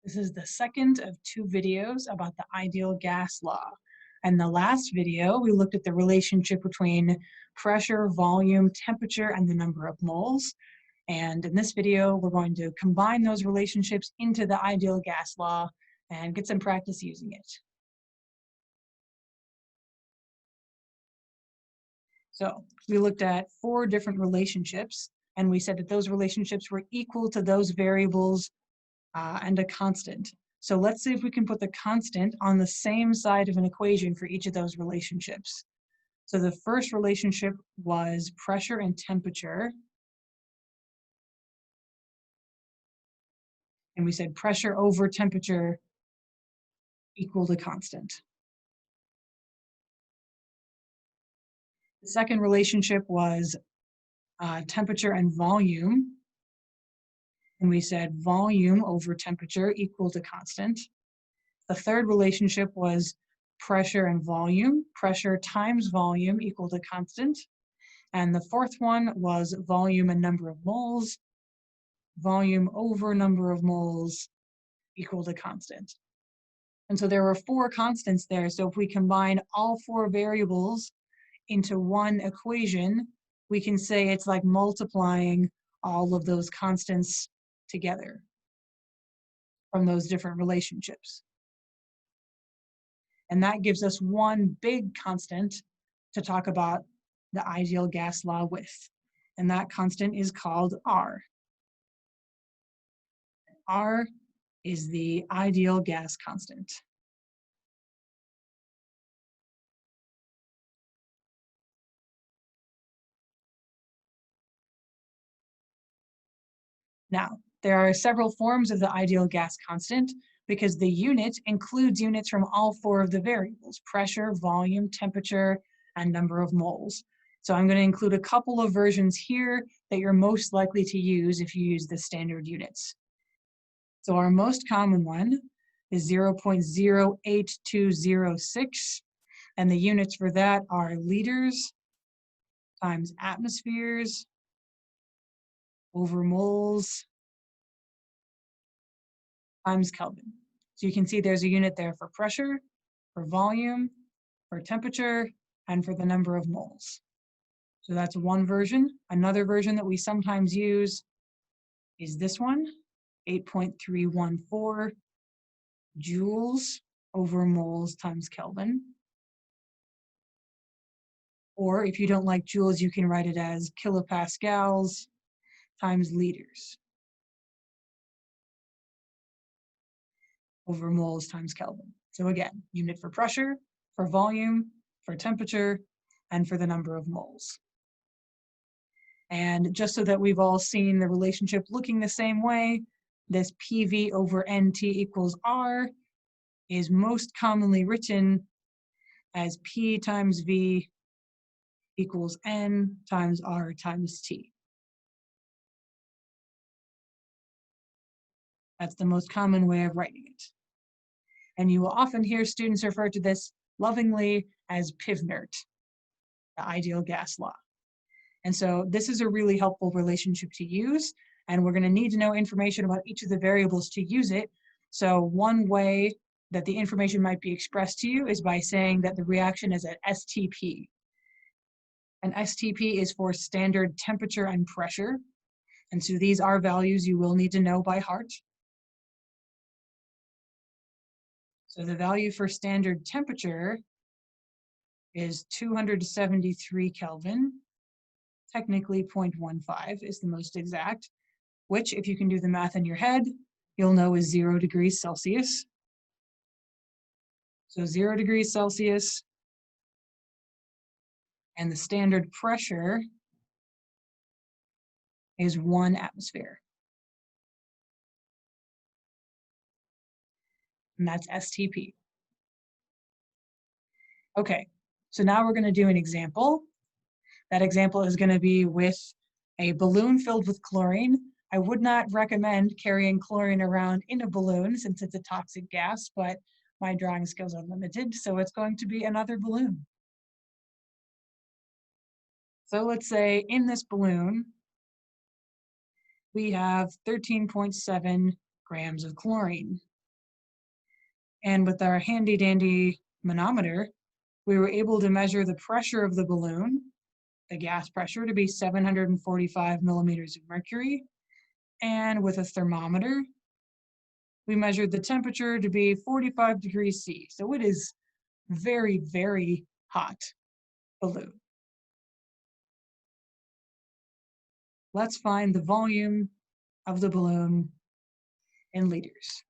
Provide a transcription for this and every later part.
This is the second of two videos about the ideal gas law. In the last video, we looked at the relationship between pressure, volume, temperature, and the number of moles. And in this video, we're going to combine those relationships into the ideal gas law and get some practice using it. So we looked at 4 different relationships, and we said that those relationships were equal to those variables and a constant. So let's see if we can put the constant on the same side of an equation for each of those relationships. So the first relationship was pressure and temperature. And we said pressure over temperature equal to constant. The second relationship was temperature and volume. And we said volume over temperature equal to constant. The third relationship was pressure and volume, pressure times volume equal to constant. And the fourth one was volume and number of moles, volume over number of moles equal to constant. And so there were 4 constants there. So if we combine all 4 variables into one equation, we can say it's like multiplying all of those constants together from those different relationships. And that gives us one big constant to talk about the ideal gas law with. And that constant is called R. R is the ideal gas constant. Now, there are several forms of the ideal gas constant because the unit includes units from all 4 of the variables: pressure, volume, temperature, and number of moles. So I'm going to include a couple of versions here that you're most likely to use if you use the standard units. So our most common one is 0.08206, and the units for that are liters times atmospheres over moles times Kelvin. So you can see there's a unit there for pressure, for volume, for temperature, and for the number of moles. So that's one version. Another version that we sometimes use is this one, 8.314 joules over moles times Kelvin. Or if you don't like joules, you can write it as kilopascals times liters over moles times Kelvin. So again, unit for pressure, for volume, for temperature, and for the number of moles. And just so that we've all seen the relationship looking the same way, this PV over NT equals R is most commonly written as P times V equals N times R times T. That's the most common way of writing it. And you will often hear students refer to this lovingly as PIVNERT, the ideal gas law. And so this is a really helpful relationship to use, and we're going to need to know information about each of the variables to use it. So one way that the information might be expressed to you is by saying that the reaction is at STP. And STP is for standard temperature and pressure. And so these are values you will need to know by heart. So the value for standard temperature is 273 Kelvin. Technically 0.15 is the most exact, which if you can do the math in your head, you'll know is 0 degrees Celsius. So 0 degrees Celsius, and the standard pressure is 1 atmosphere. And that's STP. Okay, so now we're going to do an example. That example is going to be with a balloon filled with chlorine. I would not recommend carrying chlorine around in a balloon since it's a toxic gas, but my drawing skills are limited, so it's going to be another balloon. So let's say in this balloon, we have 13.7 grams of chlorine. And with our handy dandy manometer, we were able to measure the pressure of the balloon, the gas pressure, to be 745 millimeters of mercury. And with a thermometer, we measured the temperature to be 45 degrees C. So it is very, very hot balloon. Let's find the volume of the balloon in liters.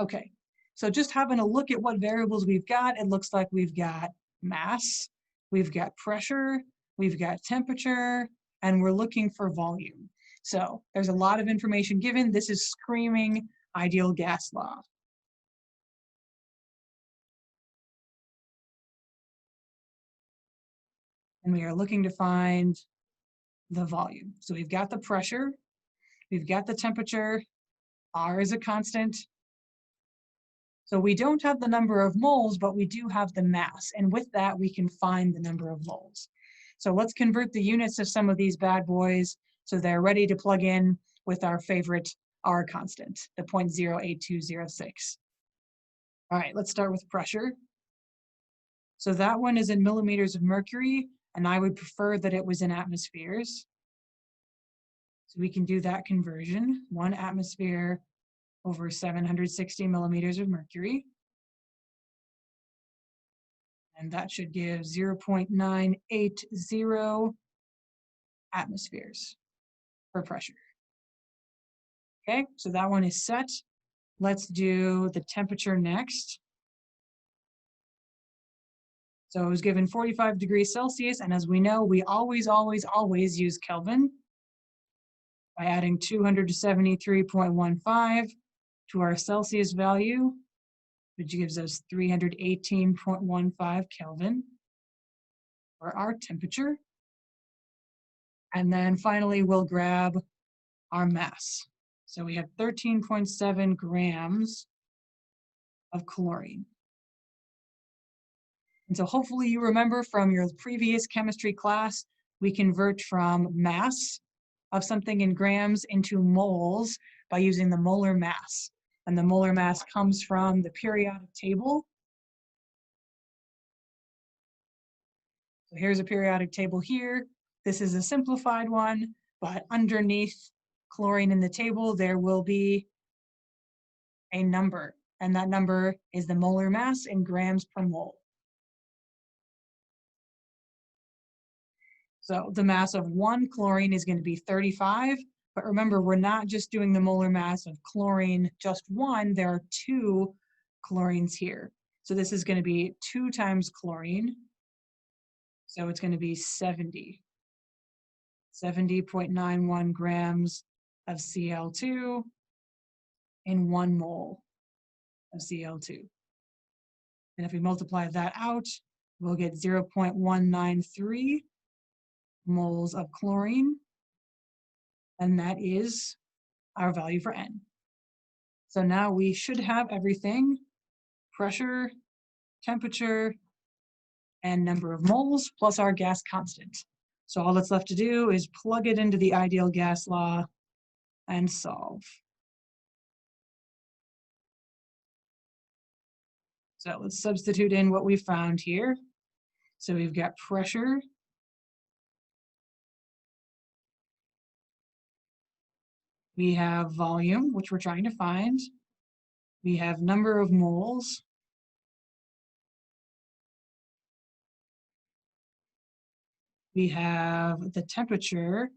Okay, so just having a look at what variables we've got, it looks like we've got mass, we've got pressure, we've got temperature, and we're looking for volume. So there's a lot of information given. This is screaming ideal gas law. And we are looking to find the volume. So we've got the pressure, we've got the temperature, R is a constant. So we don't have the number of moles, but we do have the mass. And with that, we can find the number of moles. So let's convert the units of some of these bad boys so they're ready to plug in with our favorite R constant, the 0.08206. All right, let's start with pressure. So that one is in millimeters of mercury, and I would prefer that it was in atmospheres. So we can do that conversion, 1 atmosphere over 760 millimeters of mercury. And that should give 0.980 atmospheres for pressure. Okay, so that one is set. Let's do the temperature next. So it was given 45 degrees Celsius, and as we know, we always use Kelvin by adding 273.15 to our Celsius value, which gives us 318.15 Kelvin for our temperature. And then finally, we'll grab our mass. So we have 13.7 grams of chlorine. And so hopefully you remember from your previous chemistry class, we convert from mass of something in grams into moles by using the molar mass. And the molar mass comes from the periodic table. So here's a periodic table here. This is a simplified one, but underneath chlorine in the table, there will be a number, and that number is the molar mass in grams per mole. So the mass of 1 chlorine is going to be 35, but remember, we're not just doing the molar mass of chlorine, just 1, there are 2 chlorines here. So this is going to be 2 times chlorine, so it's going to be 70.91 grams of Cl2 in 1 mole of Cl2. And if we multiply that out, we'll get 0.193 moles of chlorine, and that is our value for N. So now we should have everything: pressure, temperature, and number of moles, plus our gas constant. So all that's left to do is plug it into the ideal gas law and solve. So let's substitute in what we found here. So we've got pressure, we have volume, which we're trying to find, we have number of moles, we have the temperature,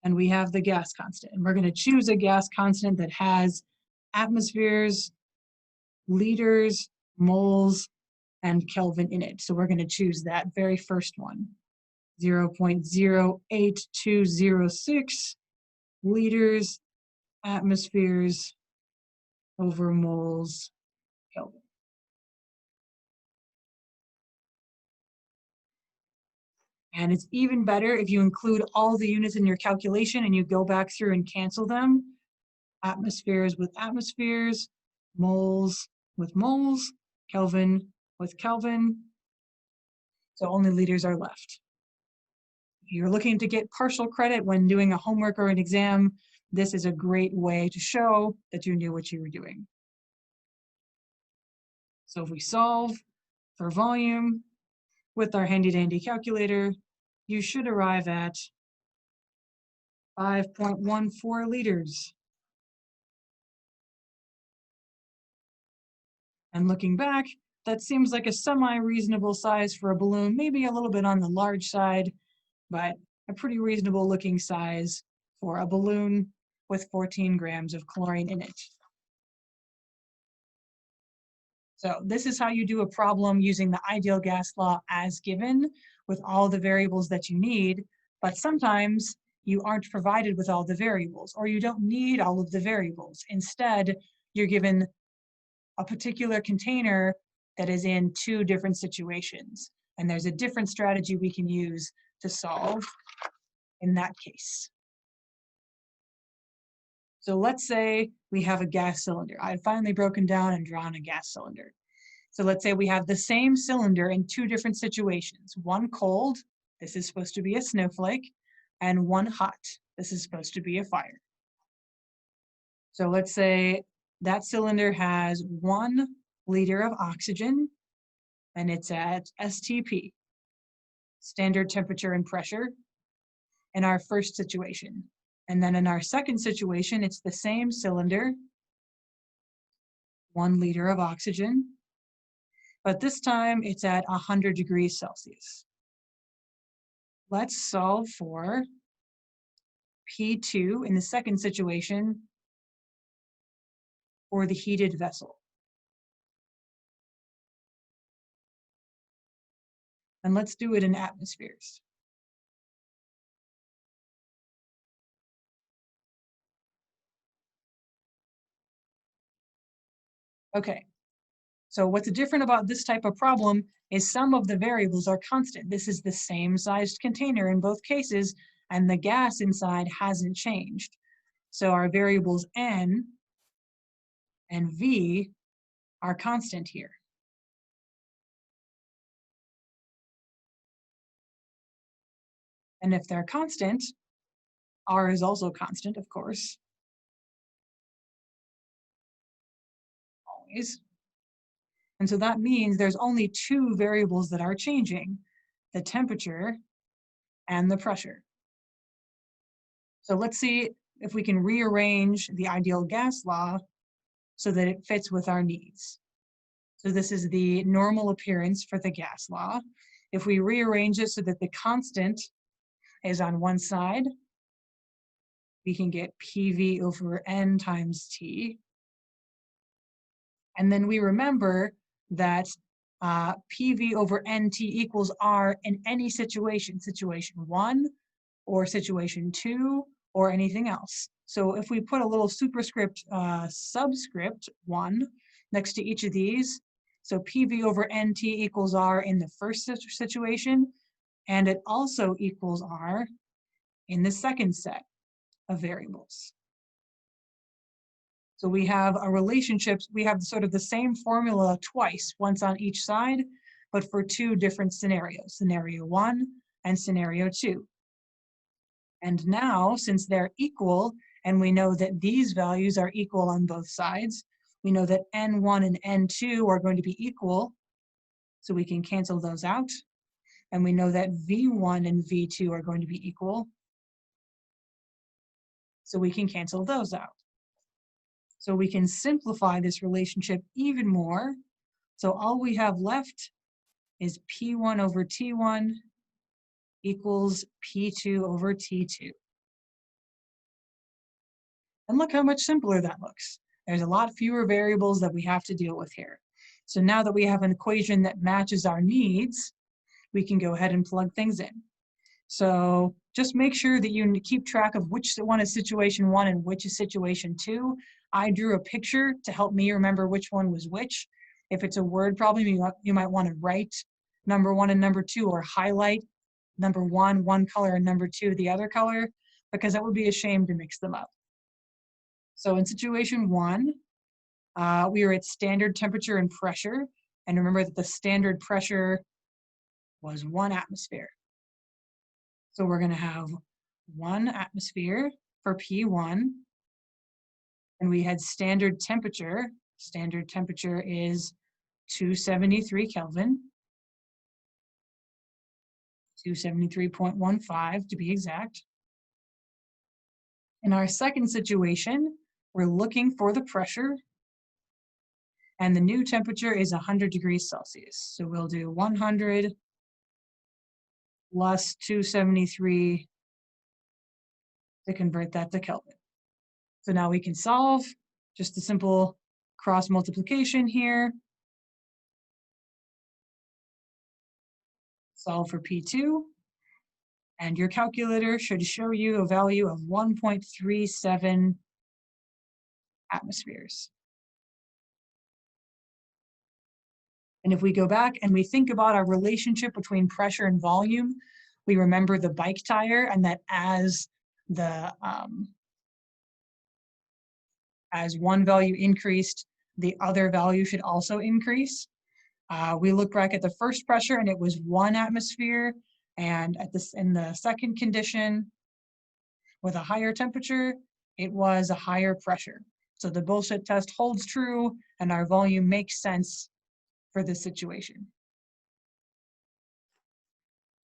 and we have the gas constant. And we're going to choose a gas constant that has atmospheres, liters, moles, and Kelvin in it. So we're going to choose that very first one, 0.08206 liters, atmospheres over moles, Kelvin. And it's even better if you include all the units in your calculation and you go back through and cancel them. Atmospheres with atmospheres, moles with moles, Kelvin with Kelvin. So only liters are left. you're looking to get partial credit when doing a homework or an exam, this is a great way to show that you knew what you were doing. So if we solve for volume with our handy dandy calculator, you should arrive at 5.14 liters. And looking back, that seems like a semi-reasonable size for a balloon, maybe a little bit on the large side, but a pretty reasonable looking size for a balloon with 14 grams of chlorine in it. So this is how you do a problem using the ideal gas law as given with all the variables that you need, but sometimes you aren't provided with all the variables or you don't need all of the variables. Instead, you're given a particular container that is in two different situations. And there's a different strategy we can use to solve in that case. So let's say we have a gas cylinder. I had finally broken down and drawn a gas cylinder. So let's say we have the same cylinder in two different situations. One cold, this is supposed to be a snowflake, and one hot, this is supposed to be a fire. So let's say that cylinder has 1 liter of oxygen, and it's at STP, standard temperature and pressure, in our first situation. And then in our second situation, it's the same cylinder, 1 liter of oxygen, but this time it's at 100 degrees Celsius. Let's solve for P2 in the second situation for the heated vessel. And let's do it in atmospheres. Okay, so what's different about this type of problem is some of the variables are constant. This is the same sized container in both cases, and the gas inside hasn't changed. So our variables N and V are constant here. And if they're constant, R is also constant, of course, always. And so that means there's only two variables that are changing, the temperature and the pressure. So let's see if we can rearrange the ideal gas law so that it fits with our needs. So this is the normal appearance for the gas law. If we rearrange it so that the constant is on one side, we can get PV over N times T. And then we remember that PV over NT equals R in any situation, situation 1 or situation 2 or anything else. So if we put a little superscript, subscript 1 next to each of these, so PV over NT equals R in the first situation, and it also equals R in the second set of variables. So we have a relationship, we have sort of the same formula twice, once on each side, but for two different scenarios, scenario 1 and scenario 2. And now, since they're equal, and we know that these values are equal on both sides, we know that N1 and N2 are going to be equal, so we can cancel those out. And we know that V1 and V2 are going to be equal, so we can cancel those out. So we can simplify this relationship even more. So all we have left is P1 over T1 equals P2 over T2. And look how much simpler that looks. There's a lot fewer variables that we have to deal with here. So now that we have an equation that matches our needs, we can go ahead and plug things in. So just make sure that you keep track of which one is situation 1 and which is situation 2. I drew a picture to help me remember which one was which. If it's a word problem, you might want to write number 1 and number 2, or highlight number 1 one color and number 2 the other color, because that would be a shame to mix them up. So in situation 1, we are at standard temperature and pressure. And remember that the standard pressure was 1 atmosphere. So we're going to have 1 atmosphere for P1, and we had standard temperature. Standard temperature is 273 Kelvin, 273.15 to be exact. In our second situation, we're looking for the pressure, and the new temperature is 100 degrees Celsius. So we'll do 100 plus 273 to convert that to Kelvin. So now we can solve just a simple cross multiplication here. Solve for P2, and your calculator should show you a value of 1.37 atmospheres. And if we go back and we think about our relationship between pressure and volume, we remember the bike tire, and that as one value increased, the other value should also increase. We look back at the first pressure and it was 1 atmosphere, and in the second condition with a higher temperature, it was a higher pressure. So the bullshit test holds true and our volume makes sense for this situation.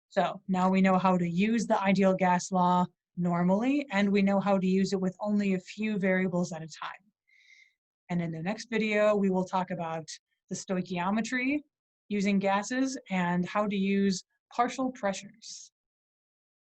So now we know how to use the ideal gas law normally, and we know how to use it with only a few variables at a time. And in the next video, we will talk about the stoichiometry using gases and how to use partial pressures.